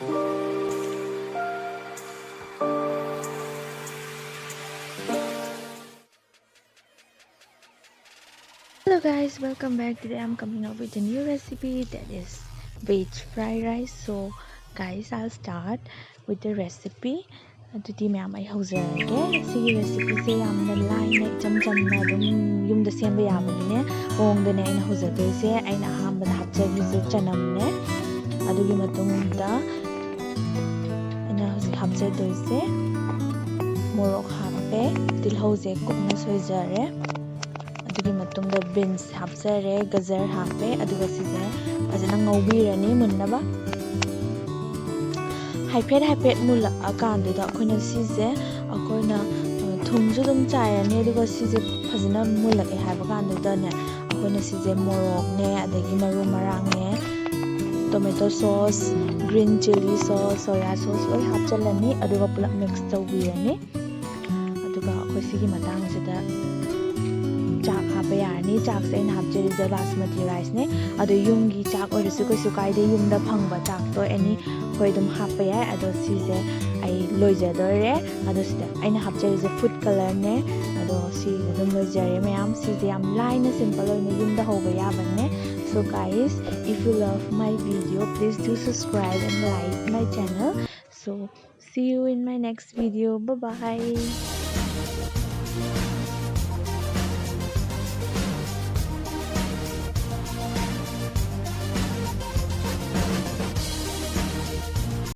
Hello guys, welcome back. Today I'm coming up with a new recipe, that is veg fried rice. So guys, I'll start with the recipe. Today ma'am I hozarage. See recipe se amna line cham chamna dum yumda semba yabanine. Hongdane aina hozarage se aina ahambada hapjagise chanamne. Adugi matungda aina hozi hapjadoise morok happe tilhause kupna soijare. अदुगी मतुंग द बीन्स हापजरे गजर हापे अदुगा सिजे फजना ngौबीरनी मुन्नबा हाइफेट मुल अकांदुदा अखोइना सिजे अखोइना थुमजु दुम चायरनी अदुगा सिजे फजना मुलके हाइबा कांदुदा ने अखोइना सिजे मोरोक ने अदगी मरु मरांग ने tomato sauce green chilli sauce soya sauce ओय हापचलनी अदुगा पुलक मिक्स तौबीरनी अदुगा अखोइ सिगी मतंग सिदा चाक हापे यारनी चाक से इन हापजरिजे बासमती राइस ने अदो युंगी चाक ओरसु कोइसु काइदे युंदा फंगबा चाक तो एनी होय दुम हापे याय अदो सिजे आई लोइजदोरे अदो सिदा आइना हापजरिजे फूड कलर ने अदो सिजे दुम लोइजरे मयाम सिजे याम लाइन सिंपल ओइने युंदा होबा याबने. So guys, if you love my video, please do subscribe and like my channel. So see you in my next video. Bye bye.